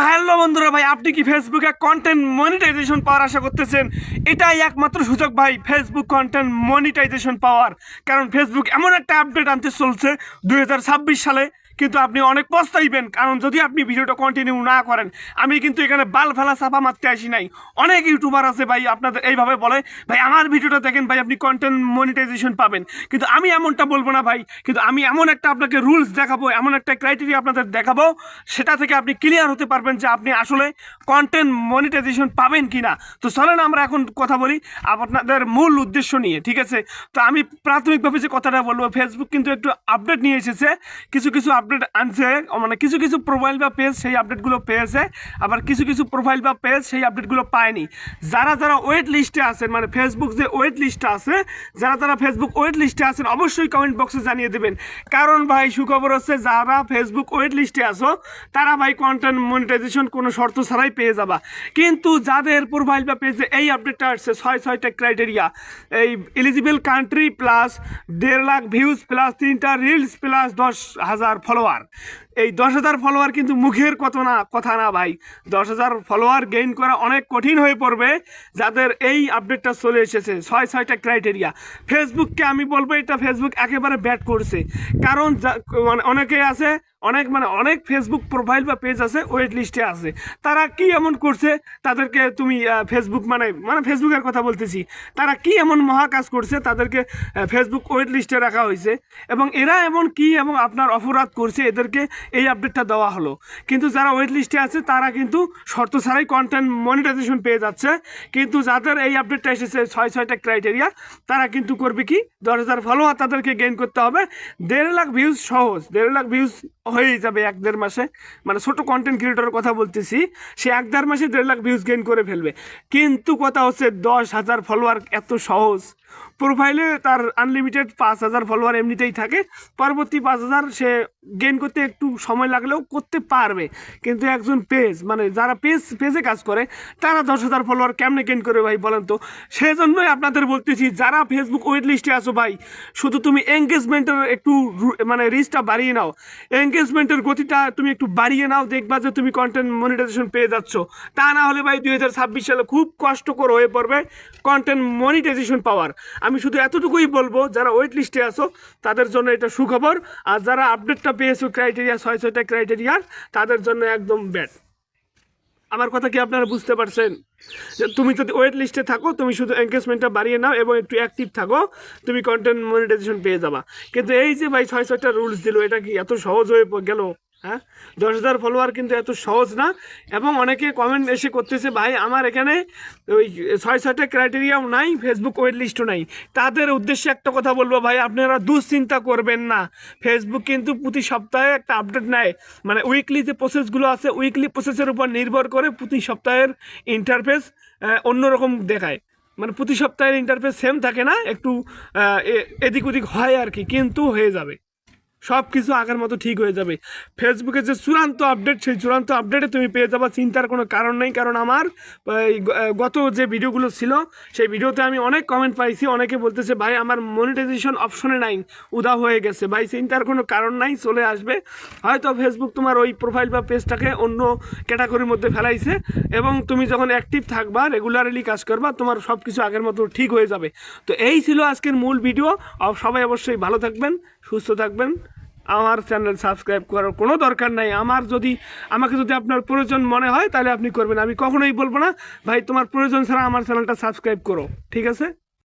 Hello বন্ধুরা, ভাই আপনি কি ফেসবুকে কন্টেন্ট মনিটাইজেশন পাওয়ার আশা করতেছেন? এটাই একমাত্র সুযোগ ভাই, ফেসবুক কন্টেন্ট মনিটাইজেশন পাওয়ার। কারণ ফেসবুক এমন একটা আপডেট আনতে চলছে 2026 সালে, কিন্তু আপনি অনেক পস্তাইবেন। কারণ যদি আপনি ভিডিওটা কন্টিনিউ না করেন, আমি কিন্তু এখানে বাল ফেলা চাপা মারতে আসি নাই। অনেক ইউটিউবার আছে ভাই আপনাদের এইভাবে বলে, ভাই আমার ভিডিওটা দেখেন ভাই, আপনি কন্টেন্ট মনিটাইজেশন পাবেন। কিন্তু আমি এমনটা বলবো না ভাই, কিন্তু আমি এমন একটা আপনাকে রুলস দেখাবো, এমন একটা ক্রাইটেরিয়া আপনাদের দেখাবো, সেটা থেকে আপনি ক্লিয়ার হতে পারবেন যে আপনি আসলে কন্টেন্ট মনিটাইজেশন পাবেন কি না। তো চলেন আমরা এখন কথা বলি আপনাদের মূল উদ্দেশ্য নিয়ে, ঠিক আছে? তো আমি প্রাথমিকভাবে যে কথাটা বলবো, ফেসবুক কিন্তু একটু আপডেট নিয়ে এসেছে, কিছু কিছু আপডেট আনছে, মানে কিছু কিছু প্রোফাইল বা পেজ সেই আপডেটগুলো পেয়েছে, আবার কিছু কিছু প্রোফাইল বা পেজ সেই আপডেটগুলো পায়নি। যারা যারা ওয়েট লিস্টে আছেন, মানে ফেসবুক যে ওয়েট লিস্টে আছে, যারা যারা ফেসবুক ওয়েট লিস্টে আছেন অবশ্যই কমেন্ট বক্সে জানিয়ে দেবেন। কারণ ভাই সুখবর হচ্ছে, যারা ফেসবুক ওয়েট লিস্টে আসো তারা ভাই কন্টেন্ট মনিটাইজেশন কোনো শর্ত ছাড়াই পেয়ে যাবা। কিন্তু যাদের প্রোফাইল বা পেজে এই আপডেটটা আসছে, ছয়টা ক্রাইটেরিয়া, এই eligible country plus 1.5 lakh views plus 3টা রিলস প্লাস 10,000 ফলোয়ার। এই 10,000 ফলোয়ার কিন্তু মুখের কথা না ভাই। 10,000 ফলোয়ার গেইন করা অনেক কঠিন হয়ে পড়বে যাদের এই আপডেটটা চলে এসেছে। ছয়টা ক্রাইটেরিয়া, ফেসবুককে আমি বলবো এটা ফেসবুক একেবারে ব্যাট করছে। কারণ মানে অনেকে আছে, অনেক ফেসবুক প্রোফাইল বা পেজ আছে ওয়েট লিস্টে আছে, তারা কি এমন করছে তাদেরকে তুমি ফেসবুক মানে ফেসবুকের কথা বলতেছি, তারা কি এমন মহা কাজ করছে তাদেরকে ফেসবুক ওয়েট লিস্টে রাখা হয়েছে, এবং এরা এমন কি এবং আপনার অপরাধ করছে এদেরকে এই আপডেটটা দেওয়া হলো। কিন্তু যারা ওয়েট লিস্টে আছে তারা কিন্তু শর্ত ছাড়াই কন্টেন্ট মনিটাইজেশন পেয়ে যাচ্ছে। কিন্তু যাদের এই আপডেটটা এসেছে ছয়টা ক্রাইটেরিয়া, তারা কিন্তু করবে কি, 10,000 ফলোয়ার তাদেরকে গেইন করতে হবে। 1.5 লাখ ভিউজ সহজ, 1.5 লাখ ভিউজ হয়ে যাবে 1-1.5 মাসে। মানে ছোট কন্টেন্ট ক্রিয়েটরের কথা বলতেছি, সে 1-1.5 মাসে 1.5 লাখ ভিউজ গেইন করে ফেলবে। কিন্তু কথা হচ্ছে 10,000 ফলোয়ার এত সহজ? প্রোফাইলে তার আনলিমিটেড 5,000 ফলোয়ার এমনিতেই থাকে, পরবর্তী 5,000 সে গেইন করতে একটু সময় লাগলেও করতে পারবে। কিন্তু একজন পেজ, মানে যারা পেজে কাজ করে, তারা 10,000 ফলোয়ার কেমনে গেইন করে ভাই বলেন তো? সেজন্যই আপনাদের বলতেছি, যারা ফেসবুক ওয়েট লিস্টে আসো ভাই, শুধু তুমি এঙ্গেজমেন্টের একটু মানে রিচটা বাড়িয়ে নাও, এঙ্গেজমেন্টের গতিটা তুমি একটু বাড়িয়ে নাও, দেখবা যে তুমি কন্টেন্ট মনিটাইজেশন পেয়ে যাচ্ছ। তা না হলে ভাই 2026 সালে খুব কষ্টকর হয়ে পড়বে কন্টেন্ট মনিটাইজেশন পাওয়ার। আমি শুধু এতটুকুই বলবো, যারা ওয়েট লিস্টে আসো তাদের জন্য এটা সুখবর, আর যারা আপডেটটা পেয়েছো ক্রাইটেরিয়া, ছয়টা ক্রাইটেরিয়ার, তাদের জন্য একদম ব্যাড। আমার কথা কি আপনারা বুঝতে পারছেন? যে তুমি যদি ওয়েট লিস্টে থাকো, তুমি শুধু এঙ্গেজমেন্টটা বাড়িয়ে নাও এবং একটু অ্যাক্টিভ থাকো, তুমি কন্টেন্ট মনিটাইজেশন পেয়ে যাবা। কিন্তু এই যে ভাই ছয়টা রুলস দিল, এটা কি এত সহজ হয়ে গেল? হ্যাঁ, 10,000 ফলোয়ার কিন্তু এত সহজ না। এবং অনেকে কমেন্ট এসে করতেছে, ভাই আমার এখানে ওই ছয়টা ক্রাইটেরিয়াও নাই, ফেসবুক ওয়েট লিস্টও নাই। তাদের উদ্দেশ্যে একটা কথা বলবো, ভাই আপনারা দুশ্চিন্তা করবেন না। ফেসবুক কিন্তু প্রতি সপ্তাহে একটা আপডেট নেয়, মানে উইকলি যে প্রসেসগুলো আছে, উইকলি প্রসেসের উপর নির্ভর করে প্রতি সপ্তাহের ইন্টারফেস অন্যরকম দেখায়। মানে প্রতি সপ্তাহের ইন্টারফেস সেম থাকে না, একটু এদিক ওদিক হয় আর কি, কিন্তু হয়ে যাবে, সব কিছু আগের মতো ঠিক হয়ে যাবে। ফেসবুকের যে চূড়ান্ত আপডেট, সেই চূড়ান্ত আপডেটে তুমি পেয়ে যাবা, চিন্তার কোনো কারণ নেই। কারণ আমার গত যে ভিডিওগুলো ছিল, সেই ভিডিওতে আমি অনেক কমেন্ট পাইছি, অনেকে বলতেছে ভাই আমার মনিটাইজেশন অপশনে নাই, উদা হয়ে গেছে। ভাই চিন্তার কোনো কারণ নাই, চলে আসবে। হয়তো ফেসবুক তোমার ওই প্রোফাইল বা পেজটাকে অন্য ক্যাটাগরির মধ্যে ফেলাইছে, এবং তুমি যখন অ্যাক্টিভ থাকবা, রেগুলারলি কাজ করবা, তোমার সব কিছু আগের মতো ঠিক হয়ে যাবে। তো এই ছিল আজকের মূল ভিডিও। সবাই অবশ্যই ভালো থাকবেন, সুস্থ থাকবেন। আমার চ্যানেল সাবস্ক্রাইব করার কোনো দরকার নাই। আমাকে যদি আপনার প্রয়োজন মনে হয় তাহলে আপনি করবেন। আমি কখনোই বলবো না ভাই তোমার প্রয়োজন ছাড়া আমার চ্যানেলটা সাবস্ক্রাইব করো, ঠিক আছে?